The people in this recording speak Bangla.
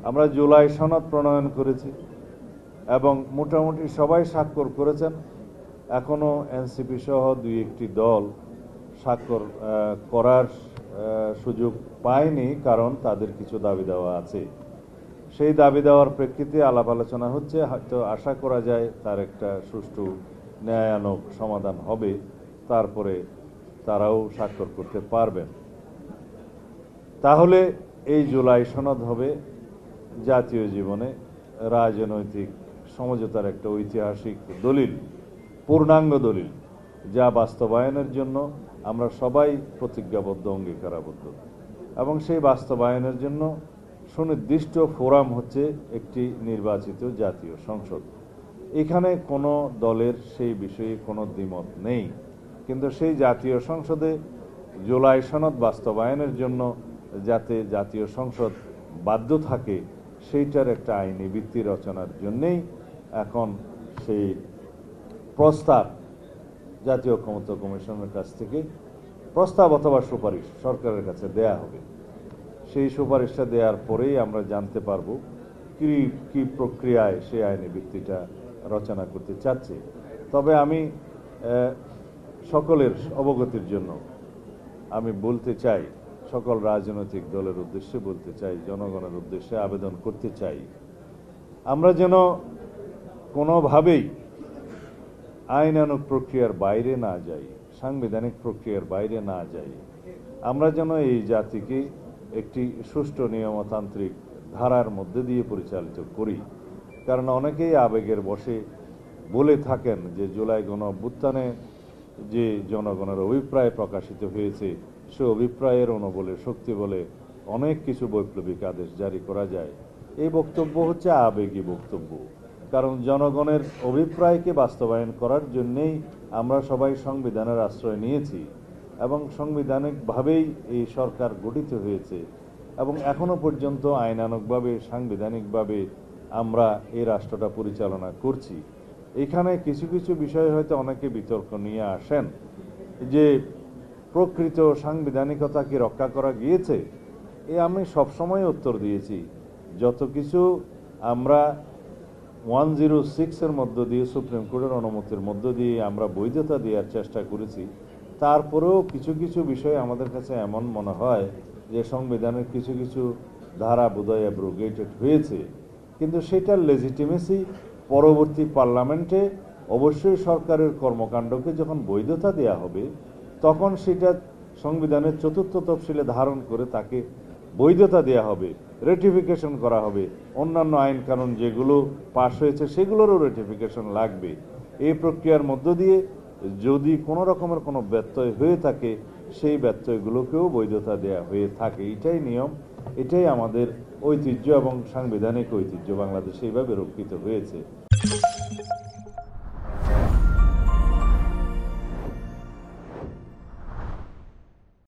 আমরা জুলাই সনদ প্রণয়ন করেছি এবং মোটামুটি সবাই স্বাক্ষর করেছেন। এখনো এনসিপি সহ দুই একটি দল স্বাক্ষর করার সুযোগ পায়নি, কারণ তাদের কিছু দাবি দেওয়া আছে। সেই দাবি দেওয়ার প্রেক্ষিতে আলাপ আলোচনা হচ্ছে, হয়তো আশা করা যায় তার একটা সুষ্ঠু ন্যায়ানক সমাধান হবে, তারপরে তারাও স্বাক্ষর করতে পারবেন। তাহলে এই জুলাই সনদ হবে জাতীয় জীবনে রাজনৈতিক সমঝোতার একটা ঐতিহাসিক দলিল, পূর্ণাঙ্গ দলিল, যা বাস্তবায়নের জন্য আমরা সবাই প্রতিজ্ঞাবদ্ধ, অঙ্গীকারাবদ্ধ। এবং সেই বাস্তবায়নের জন্য সুনির্দিষ্ট ফোরাম হচ্ছে একটি নির্বাচিত জাতীয় সংসদ। এখানে কোনো দলের সেই বিষয়ে কোনো দ্বিমত নেই, কিন্তু সেই জাতীয় সংসদে জুলাই সনদ বাস্তবায়নের জন্য যাতে জাতীয় সংসদ বাধ্য থাকে, সেইটার একটা আইনি ভিত্তি রচনার জন্যেই এখন সেই প্রস্তাব জাতীয় ঐকমত্য কমিশনের কাছ থেকে প্রস্তাব অথবা সুপারিশ সরকারের কাছে দেয়া হবে। সেই সুপারিশটা দেওয়ার পরেই আমরা জানতে পারবো কি প্রক্রিয়ায় সেই আইনি ভিত্তিটা রচনা করতে চাচ্ছে। তবে আমি সকলের অবগতির জন্য আমি বলতে চাই, সকল রাজনৈতিক দলের উদ্দেশ্যে বলতে চাই, জনগণের উদ্দেশ্যে আবেদন করতে চাই, আমরা যেন কোনোভাবেই আইনানুগ প্রক্রিয়ার বাইরে না যাই, সাংবিধানিক প্রক্রিয়ার বাইরে না যাই। আমরা যেন এই জাতিকে একটি সুষ্ঠু নিয়মতান্ত্রিক ধারার মধ্যে দিয়ে পরিচালিত করি। কারণ অনেকেই আবেগের বশে বলে থাকেন যে জুলাই গণ অভ্যুত্থানে যে জনগণের অভিপ্রায় প্রকাশিত হয়েছে, সে অভিপ্রায়ের অনুবলে, শক্তি বলে অনেক কিছু বৈপ্লবিক আদেশ জারি করা যায়। এই বক্তব্য হচ্ছে আবেগী বক্তব্য। কারণ জনগণের অভিপ্রায়কে বাস্তবায়ন করার জন্যেই আমরা সবাই সংবিধানের আশ্রয় নিয়েছি এবং সাংবিধানিকভাবেই এই সরকার গঠিত হয়েছে এবং এখনো পর্যন্ত আইনানুগভাবে, সাংবিধানিকভাবে আমরা এই রাষ্ট্রটা পরিচালনা করছি। এখানে কিছু কিছু বিষয় হয়তো অনেকে বিতর্ক নিয়ে আসেন যে প্রকৃত সাংবিধানিকতা কি রক্ষা করা গিয়েছে। আমি সবসময় উত্তর দিয়েছি, যত কিছু আমরা 106-এর মধ্য দিয়ে, সুপ্রিম কোর্টের অনুমতির মধ্য দিয়ে আমরা বৈধতা দেওয়ার চেষ্টা করেছি, তারপরেও কিছু কিছু বিষয় আমাদের কাছে এমন মনে হয় যে সংবিধানের কিছু কিছু ধারা বোধহয় অ্যাব্রোগেটেড হয়েছে। কিন্তু সেটার লেজিটিমেসি পরবর্তী পার্লামেন্টে অবশ্যই সরকারের কর্মকাণ্ডকে যখন বৈধতা দেয়া হবে, তখন সেটা সংবিধানের 4র্থ তফসিলে ধারণ করে তাকে বৈধতা দেয়া হবে, রেটিফিকেশন করা হবে। অন্যান্য আইন কানুন যেগুলো পাশ হয়েছে সেগুলোরও রেটিফিকেশন লাগবে। এই প্রক্রিয়ার মধ্য দিয়ে যদি কোনো রকমের কোনো ব্যত্যয় হয়ে থাকে, সেই ব্যত্যয়গুলোকেও বৈধতা দেয়া হয়ে থাকে। এটাই নিয়ম, এটাই আমাদের ঐতিহ্য এবং সাংবিধানিক ঐতিহ্য। বাংলাদেশে এইভাবে রক্ষিত হয়েছে।